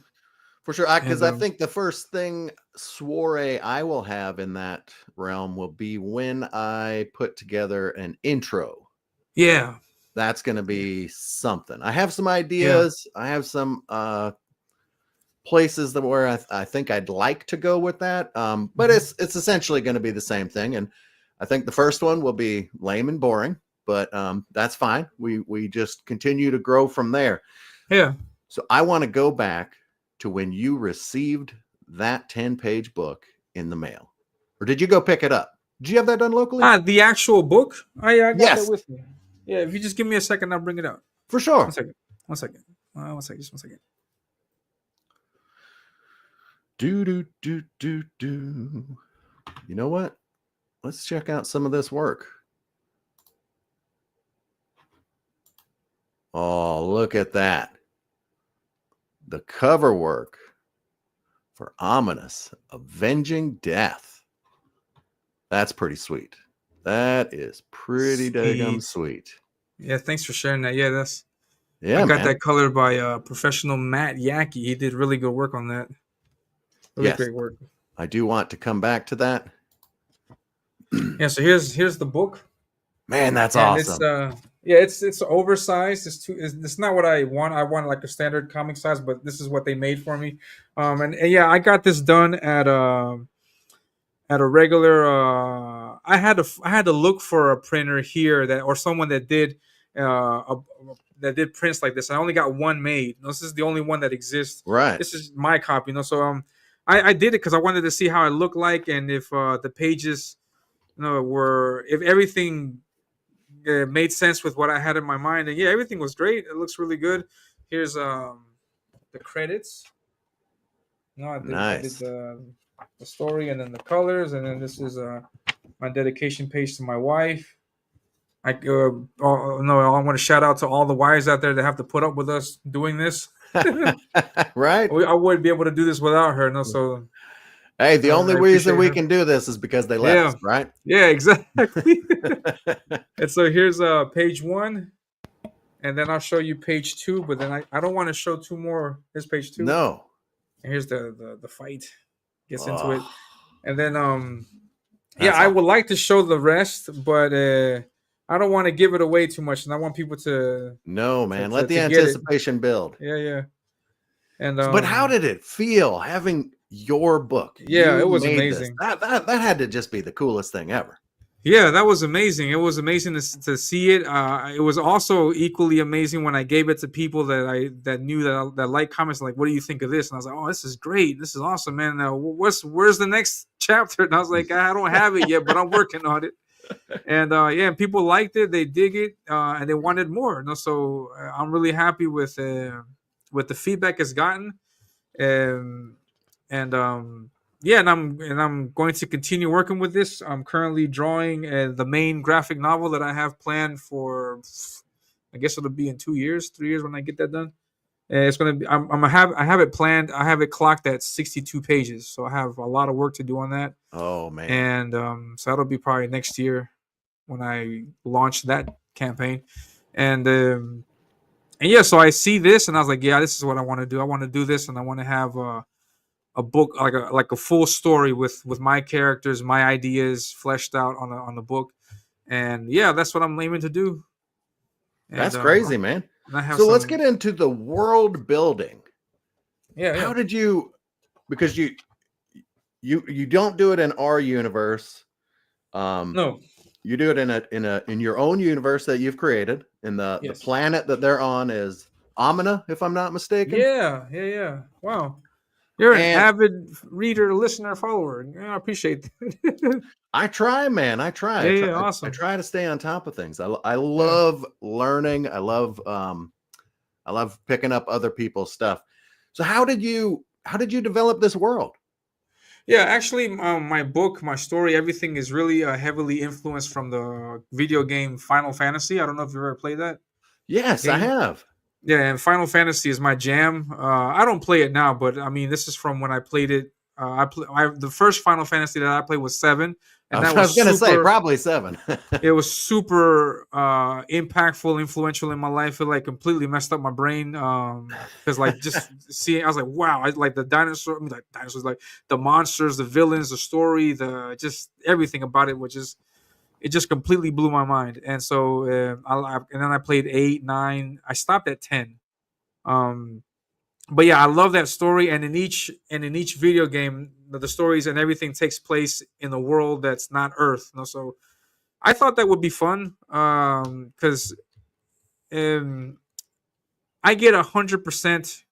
For sure. Because and I think the first thing soiree I will have in that realm will be when I put together an intro. yeah, That's going to yeah, be something. I have some yeah. ideas. I have some places where I think I'd like to go with that. But Mhm. it's essentially going to be the same thing. And I think the first one will be lame and boring, but that's fine. We just continue to grow from there. Yeah. So I want to go back to when you received that 10-page book in the mail. Or did you go pick it up? Did you have that done locally? The actual book? I got yes. that with me. Yeah, if you just give me a second, I'll bring it out. For sure. One second. Just 1 second. Do. You know what? Let's check out some of this work. Oh, look at that. The cover work for OMINUS, Avenging Death. That's pretty sweet. That is pretty daggum sweet. Yeah, thanks for sharing that. Yeah, I got that colored by professional Matt Yackey. He did really good work on that. Really great work. I do want to come back to that. Yeah, so here's the book. Man, that's awesome. It's oversized. It's not what I want. I want like a standard comic size, but this is what they made for me. And yeah, I got this done at a regular. I had to look for a printer here or someone that did prints like this. I only got one made. This is the only one that exists. Right. This is my copy. So I did it because I wanted to see how it looked like and if the pages, if everything made sense with what I had in my mind. And yeah, everything was great. It looks really good. Here's the credits. I did the story and then the colors, and then this is my dedication page to my wife. I want to shout out to all the wives out there that have to put up with us doing this. Right. I wouldn't be able to do this without her. So hey, the only reason we can do this is because they left us, right? Yeah, exactly. And so here's page 1, and then I'll show you page 2. But then I don't want to show 2 more. Here's page 2. No. And here's the fight. Gets into it, and then I would like to show the rest, but I don't want to give it away too much, and I want people to. No, man. Let the anticipation build. Yeah. And but how did it feel having your book? Yeah, it was amazing. That had to just be the coolest thing ever. Yeah, that was amazing. It was amazing to see it. It was also equally amazing when I gave it to people that knew that like comics. Like, what do you think of this? And I was like, oh, this is great. This is awesome, man. Where's the next chapter? And I was like, I don't have it yet, but I'm working on it. And people liked it. They dig it, and they wanted more. So I'm really happy with the feedback it's gotten. And I'm going to continue working with this. I'm currently drawing the main graphic novel that I have planned for. I guess it'll be in 2 years, 3 years when I get that done. It's gonna be. I have it planned. I have it clocked at 62 pages, so I have a lot of work to do on that. Oh man! And so that'll be probably next year when I launch that campaign. And yeah, so I see this, and I was like, yeah, this is what I want to do. I want to do this, and I want to have a book like a full story with my characters, my ideas fleshed out on the book. And yeah, that's what I'm aiming to do. And, that's crazy, man. So let's get into the world building. Yeah. How did you? Because you don't do it in our universe. No. You do it in your own universe that you've created. And the planet that they're on is Omina, if I'm not mistaken. Yeah. Wow. You're an avid reader, listener, follower. I appreciate that. I try, man. I try. Yeah, awesome. I try to stay on top of things. I love learning. I love picking up other people's stuff. So how did you develop this world? Yeah, actually, my book, my story, everything is really heavily influenced from the video game Final Fantasy. I don't know if you've ever played that. Yes, I have. Yeah, and Final Fantasy is my jam. I don't play it now, but I mean, this is from when I played it. The first Final Fantasy that I played was 7, and I was going to say probably 7. It was super impactful, influential in my life. It like completely messed up my brain because like just seeing, I was like, wow, I like the dinosaurs, like the monsters, the villains, the story, just everything about it was just. It just completely blew my mind, and so and then I played 8, 9. I stopped at 10, but yeah, I love that story. And in each video game, the stories and everything takes place in a world that's not Earth. So I thought that would be fun, because I get 100%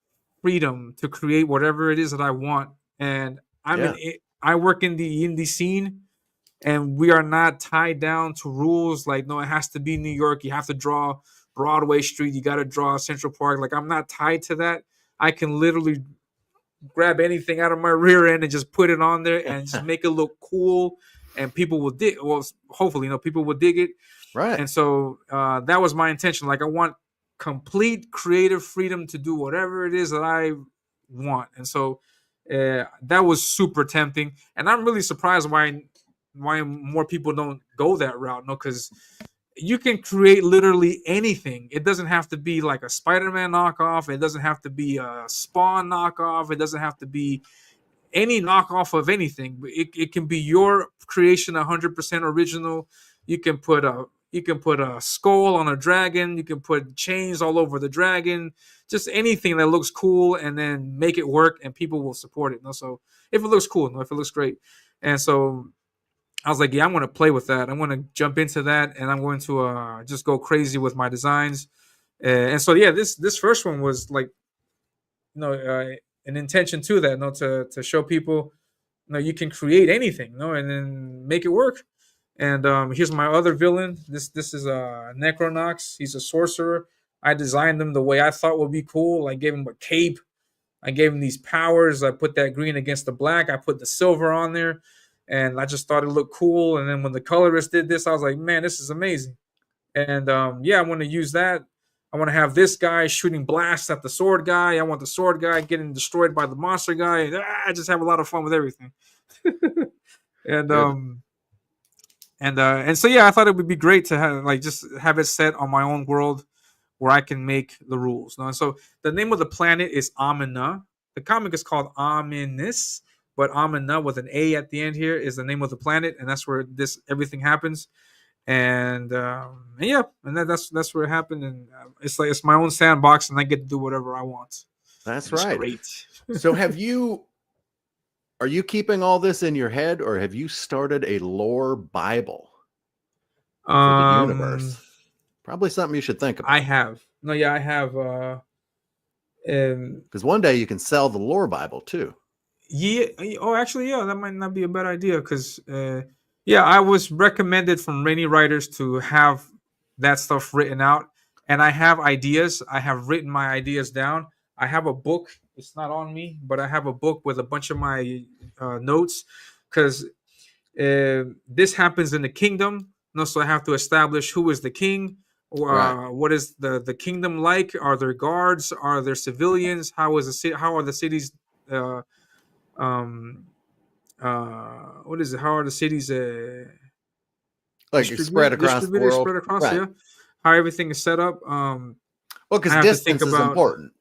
freedom to create whatever it is that I want, and Yeah. I work in the indie scene, and we are not tied down to rules like, no, it has to be New York. You have to draw Broadway Street. You got to draw Central Park. Like, I'm not tied to that. I can literally grab anything out of my rear end and just put it on there and just make it look cool, and people will dig. Well, hopefully, people will dig it. Right. And so that was my intention. Like, I want complete creative freedom to do whatever it is that I want. And so that was super tempting. And I'm really surprised why more people don't go that route. No, because you can create literally anything. It doesn't have to be like a Spider-Man knockoff. It doesn't have to be a Spawn knockoff. It doesn't have to be any knockoff of anything. It can be your creation, 100% original. You can put a skull on a dragon. You can put chains all over the dragon. Just anything that looks cool, and then make it work, and people will support it. So if it looks cool, if it looks great, and so I was like, yeah, I'm going to play with that. I'm going to jump into that, and I'm going to just go crazy with my designs. And so yeah, this first one was like, an intention to that, to show people, you can create anything, and then make it work. And here's my other villain. This is Necronox. He's a sorcerer. I designed him the way I thought would be cool. I gave him a cape. I gave him these powers. I put that green against the black. I put the silver on there, and I just thought it looked cool. And then when the colorist did this, I was like, man, this is amazing. And yeah, I want to use that. I want to have this guy shooting blasts at the sword guy. I want the sword guy getting destroyed by the monster guy. I just have a lot of fun with everything. And Good. and so yeah, I thought it would be great to have it set on my own world where I can make the rules. And so the name of the planet is Amina. The comic is called OMINUS, but Amina with an A at the end here is the name of the planet, and that's where everything happens. And yeah, and that's where it happened. And it's my own sandbox, and I get to do whatever I want. That's It's right. great. So are you keeping all this in your head, or have you started a lore Bible for the universe? Probably something you should think about. I have. No, yeah, I have. Because one day you can sell the lore Bible too. Yeah. Oh, actually, yeah, that might not be a bad idea. Because yeah, I was recommended from many writers to have that stuff written out, and I have ideas. I have written my ideas down. I have a book. It's not on me, but I have a book with a bunch of my notes, because this happens in the kingdom. So I have to establish who is the king. Right. What is the kingdom like? Are there guards? Are there civilians? How are the cities? Um, what is it? How are the cities? Like spread across the world. Spread across, right. Yeah. How everything is set up. Well, because distance is important.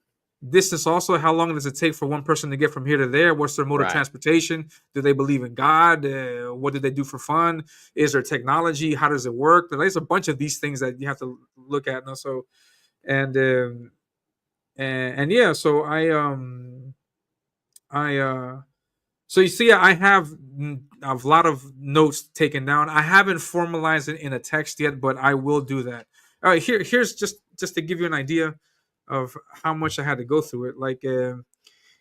Distance also. How long does it take for one person to get from here to there? What's their mode of transportation? Do they believe in God? What do they do for fun? Is there technology? How does it work? There's a bunch of these things that you have to look at. So, and yeah. So so you see, I have a lot of notes taken down. I haven't formalized it in a text yet, but I will do that. All right, here's just to give you an idea of how much I had to go through it. Like,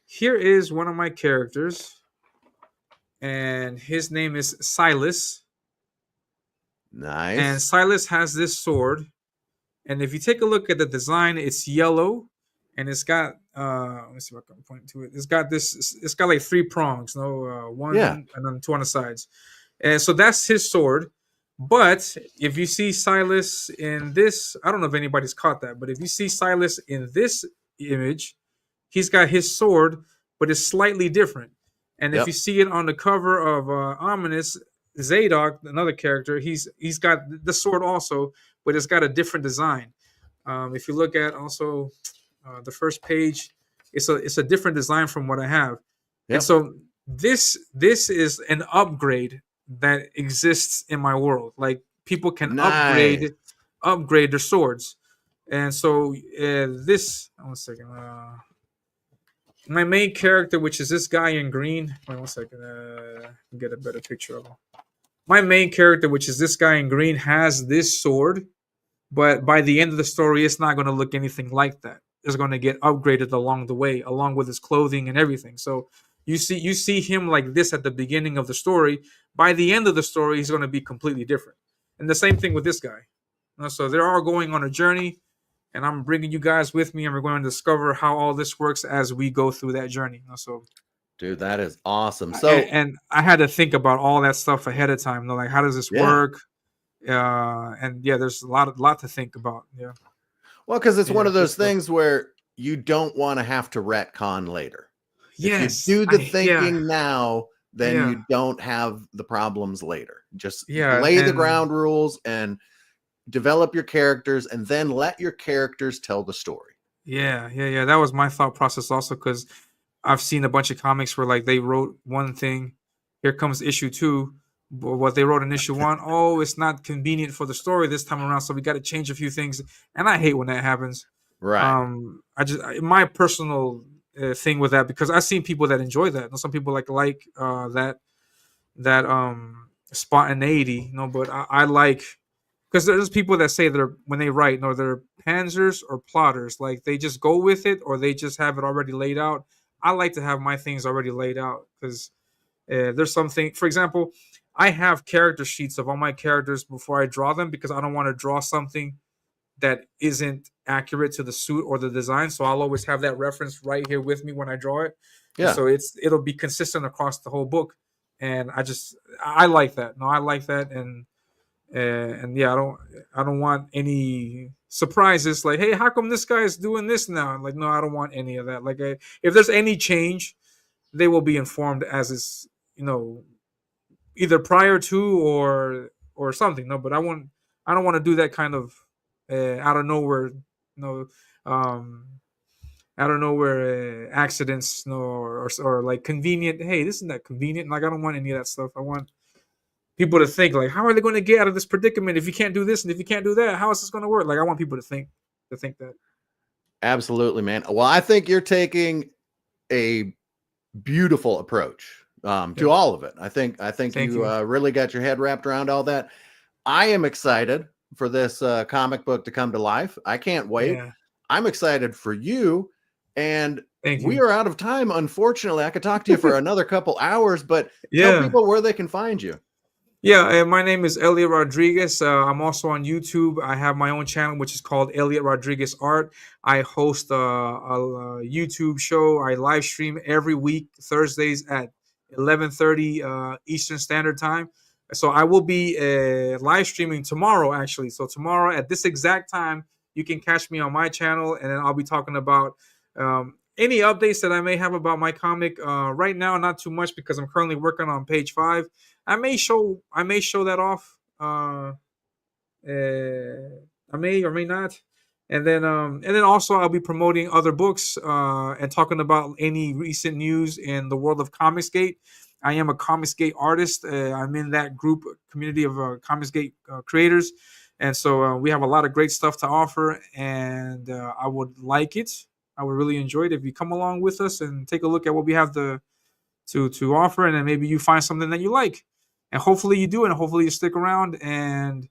here is one of my characters, and his name is Silas. Nice. And Silas has this sword, and if you take a look at the design, it's yellow, and it's got let me see if I can point to it. It's got like 3 prongs, one and then 2 on the sides, and so that's his sword. But if you see Silas in this, I don't know if anybody's caught that, but if you see Silas in this image, he's got his sword, but it's slightly different. And if you see it on the cover of OMINUS, Zadok, another character, he's got the sword also, but it's got a different design. If you look at also the first page, it's a different design from what I have. And so this is an upgrade that exists in my world. Like, people can upgrade their swords. And so this, one second, my main character, which is this guy in green. Wait 1 second, get a better picture of him. my main character, which is this guy in green, has this sword, but by the end of the story, it's not going to look anything like that. It's going to get upgraded along the way, along with his clothing and everything. So you see him like this at the beginning of the story. By the end of the story, he's going to be completely different. And the same thing with this guy. So they're all going on a journey, and I'm bringing you guys with me, and we're going to discover how all this works as we go through that journey. So, dude, that is awesome. So, and I had to think about all that stuff ahead of time. Like, how does this work? And yeah, there's a lot to think about. Yeah. Well, because it's one of those things where you don't want to have to retcon later. Yes. If you do the thinking now, then you don't have the problems later. Just lay the ground rules and develop your characters, and then let your characters tell the story. Yeah. That was my thought process also, because I've seen a bunch of comics where like they wrote one thing, here comes issue 2, but what they wrote in issue 1, oh, it's not convenient for the story this time around, so we got to change a few things, and I hate when that happens. Right. My personal thing with that, because I've seen people that enjoy that. Some people like that spontaneity, but I like, because there's people that say they're, when they write, they're panzers or plotters, like they just go with it or they just have it already laid out. I like to have my things already laid out, because there's something, for example, I have character sheets of all my characters before I draw them, because I don't want to draw something that isn't accurate to the suit or the design. So I'll always have that reference right here with me when I draw it. Yeah. And so it'll be consistent across the whole book. And I like that. No, I like that. And yeah, I don't want any surprises. Like, hey, how come this guy is doing this now? I'm like, no, I don't want any of that. Like, if there's any change, they will be informed as is, either prior to or something. No, but I don't want to do that kind of out of nowhere, out of nowhere accidents, or like convenient. Hey, this isn't that convenient. Like, I don't want any of that stuff. I want people to think like, how are they going to get out of this predicament if you can't do this and if you can't do that? How is this going to work? Like, I want people to think that. Absolutely, man. Well, I think you're taking a beautiful approach to all of it. I think you really got your head wrapped around all that. I am excited for this comic book to come to life. I can't wait. Yeah. I'm excited for you. And we are out of time. Unfortunately, I could talk to you for another couple hours, but tell people where they can find you. Yeah, my name is Elliot Rodriguez. I'm also on YouTube. I have my own channel, which is called Elliot Rodriguez Art. I host a YouTube show. I live stream every week, Thursdays at 11:30 Eastern Standard Time. So I will be live streaming tomorrow, actually. So tomorrow at this exact time, you can catch me on my channel, and then I'll be talking about any updates that I may have about my comic. Right now, not too much, because I'm currently working on page 5. I may show that off. I may or may not. And then also I'll be promoting other books and talking about any recent news in the world of Comicsgate. I am a Comicsgate artist. I'm in that group community of Comicsgate creators. And so we have a lot of great stuff to offer, and I would like it. I would really enjoy it if you come along with us and take a look at what we have to offer, and then maybe you find something that you like. And hopefully you do, and hopefully you stick around. And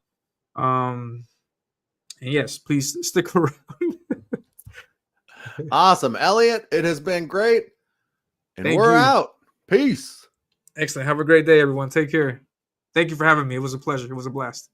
yes, please stick around. Awesome, Elliot. It has been great. And we're out. Peace. Excellent. Have a great day, everyone. Take care. Thank you for having me. It was a pleasure. It was a blast.